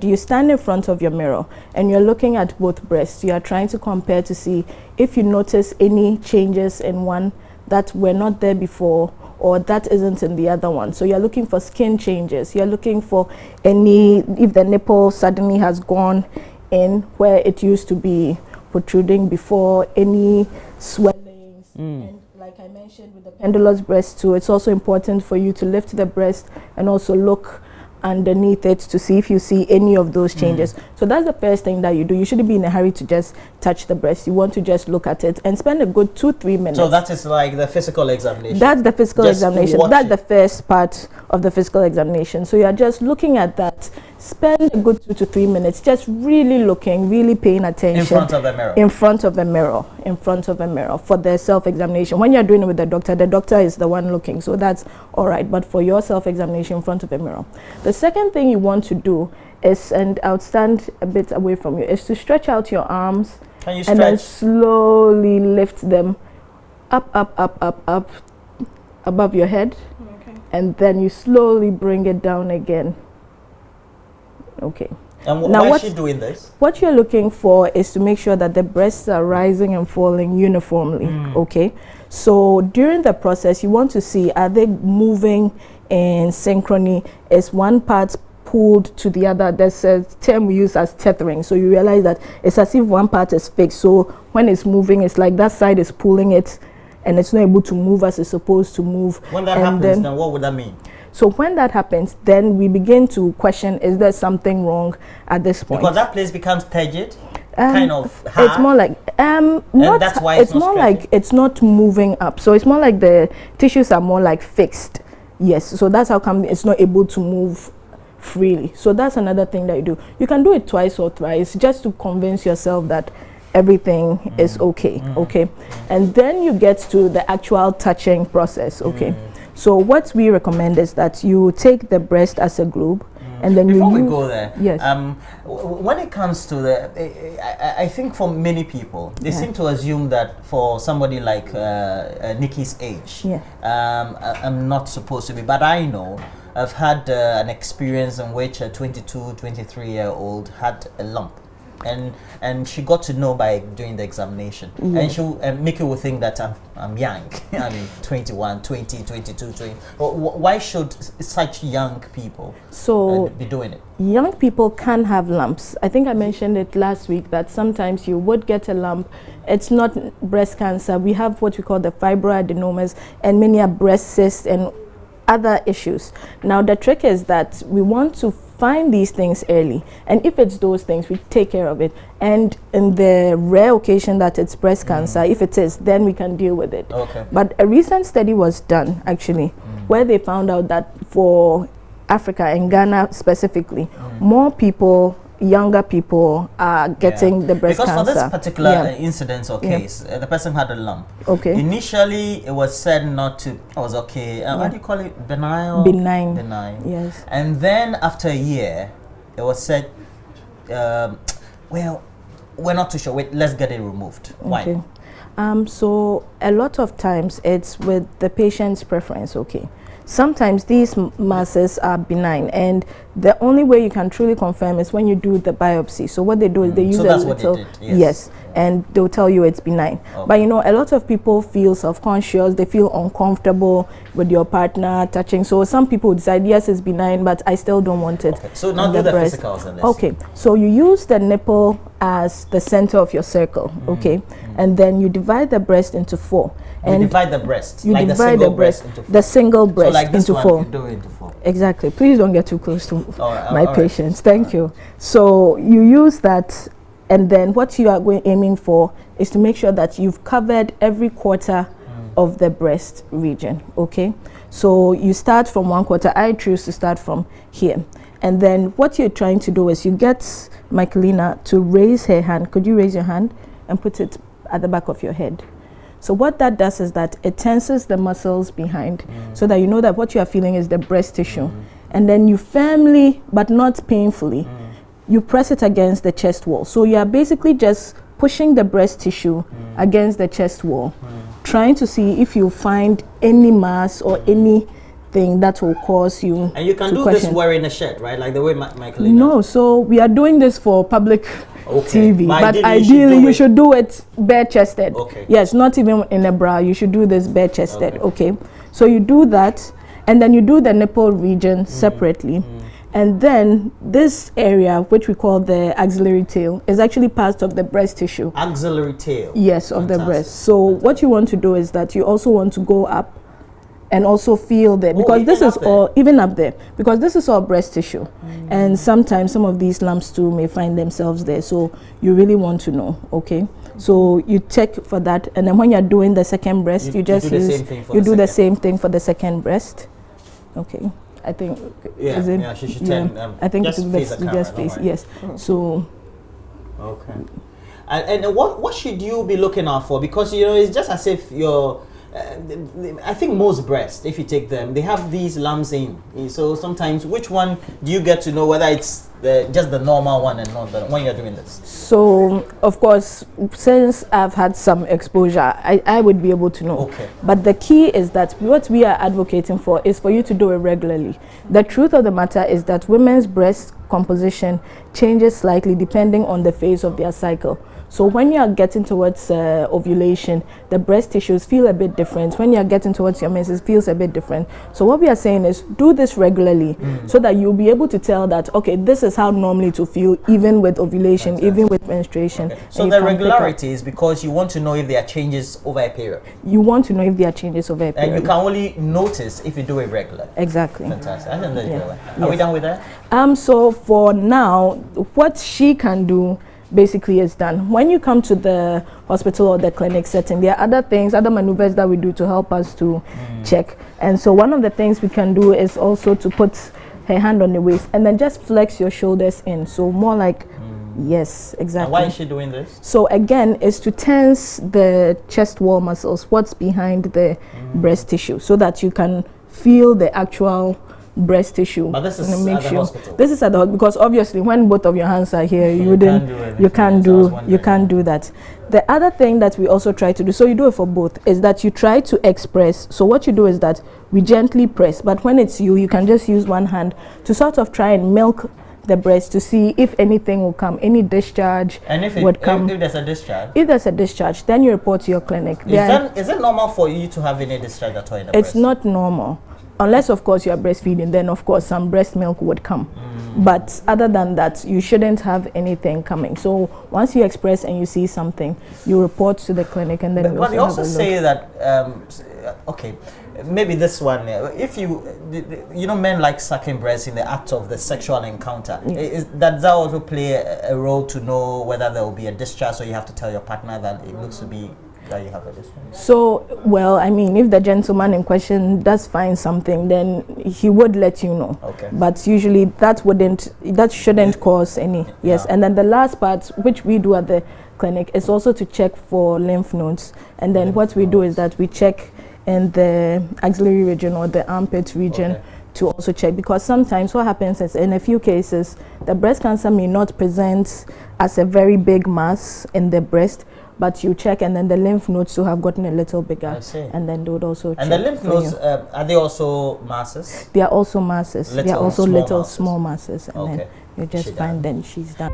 You stand in front of your mirror and you're looking at both breasts. You are trying to compare to see if you notice any changes in one that were not there before or that isn't in the other one. So you're looking for skin changes. You're looking for if the nipple suddenly has gone in where it used to be protruding before, any swellings. And like I mentioned with the pendulous breast too, it's also important for you to lift the breast and also look underneath it to see if you see any of those changes. So that's the first thing that you do. You shouldn't be in a hurry to just touch the breast. You want to just look at it and spend a good 2-3 minutes. So that is like the physical examination. That's the physical examination. That's the first part of the physical examination. So you are just looking at that. Spend a good 2 to 3 minutes just really looking, really paying attention. In front of the mirror. In front of the mirror. In front of the mirror for the self-examination. When you're doing it with the doctor is the one looking. So that's all right. But for your self-examination in front of the mirror. The second thing you want to do is, and I'll stand a bit away from you, is to stretch out your arms. Can you and then slowly lift them up above your head. Okay. And then you slowly bring it down again. Okay. And now why is she doing this? What you're looking for is to make sure that the breasts are rising and falling uniformly. Okay. So during the process, you want to see, are they moving in synchrony? Is one part pulled to the other? There's a term we use as tethering. So you realize that it's as if one part is fixed. So when it's moving, it's like that side is pulling it and it's not able to move as it's supposed to move. When that happens, then what would that mean? So when that happens, then we begin to question, is there something wrong at this point? Because that place becomes turgid, kind of hard. It's more like that's why it's more like it's not moving up. So it's more like the tissues are more like fixed. Yes. So that's how come it's not able to move freely. So that's another thing that you do. You can do it twice or thrice just to convince yourself that everything is okay. Okay. And then you get to the actual touching process. Okay. So what we recommend is that you take the breast as a globe, and then before we go there, yes. When it comes to the, I think for many people, they seem to assume that for somebody like Nikki's age, I'm not supposed to be. But I know I've had an experience in which a 22, 23-year-old had a lump. And she got to know by doing the examination. And she Mickey will think that I'm young. I mean 21, 20, 22, 20. Why should such young people be doing it? Young people can have lumps. I think I mentioned it last week that sometimes you would get a lump. It's not breast cancer. We have what we call the fibroadenomas, and many are breast cysts and other issues. Now the trick is that we want to find these things early, and if it's those things, we take care of it. And in the rare occasion that it's breast cancer, if it is, then we can deal with it. Okay. But a recent study was done actually where they found out that for Africa and Ghana specifically, more people, younger people are getting the breast cancer. Because for this particular incident or case, the person had a lump. Okay. Initially, it was said not to. It was okay. What do you call it? Benign. Benign. Yes. And then after a year, it was said, well, we're not too sure. Wait, let's get it removed. Why? So a lot of times it's with the patient's preference. Okay. Sometimes these masses are benign, and the only way you can truly confirm is when you do the biopsy. So what they do is they use a little, and they'll tell you it's benign. Okay. But you know, a lot of people feel self-conscious, they feel uncomfortable with your partner touching. So some people decide, yes, it's benign, but I still don't want it. Okay. So now do the physicals on this. Okay, so you use the nipple as the center of your circle, okay? And then you divide the breast into 4. And you divide the breast, you like divide the breast into 4. The single breast so like this into one, 4. You do it into 4. Exactly. Please don't get too close to my patients. Right. Thank you. So you use that, and then what you are aiming for is to make sure that you've covered every quarter of the breast region. Okay. So you start from one quarter. I choose to start from here. And then what you're trying to do is you get Michaelina to raise her hand. Could you raise your hand and put it at the back of your head? So what that does is that it tenses the muscles behind so that you know that what you are feeling is the breast tissue. And then you firmly, but not painfully, you press it against the chest wall. So you are basically just pushing the breast tissue against the chest wall, trying to see if you find any mass or any thing that will cause you. And you can do question. this wearing a shirt, right? Like the way Michael. No, so we are doing this for public TV, but ideally you should do it bare-chested. Okay. Yes, not even in a bra. You should do this bare-chested. Okay. So you do that, and then you do the nipple region separately. And then this area, which we call the axillary tail, is actually part of the breast tissue. Axillary tail? Yes, of the breast. So what you want to do is that you also want to go up and also feel there, because this is all, even up there, because this is all breast tissue. And sometimes some of these lumps too may find themselves there. So you really want to know, okay? So you check for that, and then when you're doing the second breast, you just do the same thing for the second breast. Okay. I think she should turn, I think just it's face best the to camera, just face. Yes. So okay. And what should you be looking out for? Because it's just as if you're I think most breasts, if you take them, they have these lumps in. So sometimes, which one do you get to know whether it's just the normal one and not when you're doing this? So, of course, since I've had some exposure, I would be able to know. Okay. But the key is that what we are advocating for is for you to do it regularly. The truth of the matter is that women's breast composition changes slightly depending on the phase of their cycle. So when you are getting towards ovulation, the breast tissues feel a bit different. When you are getting towards your menses, it feels a bit different. So what we are saying is do this regularly so that you'll be able to tell that, okay, this is how normally to feel even with ovulation, even with menstruation. Okay. So the regularity is because you want to know if there are changes over a period. You want to know if there are changes over a period. And you can only notice if you do it regularly. Exactly. Fantastic. I think Are we done with that? So for now, what she can do basically is done. When you come to the hospital or the clinic setting, there are other things, other maneuvers that we do to help us to check. And so one of the things we can do is also to put her hand on the waist and then just flex your shoulders in. So more like, yes, exactly. And why is she doing this? So again, is to tense the chest wall muscles, what's behind the breast tissue, so that you can feel the actual breast tissue. But this is at the hospital. This is at the because obviously when both of your hands are here, you can't do that. The other thing that we also try to do, so you do it for both, is that you try to express. So what you do is that we gently press, but when it's you can just use one hand to sort of try and milk the breast to see if anything will come, any discharge would come. If there's a discharge? If there's a discharge, then you report to your clinic. Is it normal for you to have any discharge at all in the breast? It's not normal. Unless, of course, you are breastfeeding, then, of course, some breast milk would come. But other than that, you shouldn't have anything coming. So once you express and you see something, you report to the clinic, and then But you also say that, okay, maybe this one, if men like sucking breasts in the act of the sexual encounter. Does that also play a role to know whether there will be a discharge, so you have to tell your partner that it looks to be that you have a discharge? So, well, I mean, if the gentleman in question does find something, then he would let you know. Okay. But usually that shouldn't cause any. Yes. And then the last part, which we do at the clinic, is also to check for lymph nodes. And then what we do is that we check in the axillary region or the armpit region to also check, because sometimes what happens is in a few cases the breast cancer may not present as a very big mass in the breast, but you check and then the lymph nodes will have gotten a little bigger. I see. And then they would also check. And the lymph nodes, are they also masses? They are also masses. They are also small masses. And then you just find then she's done.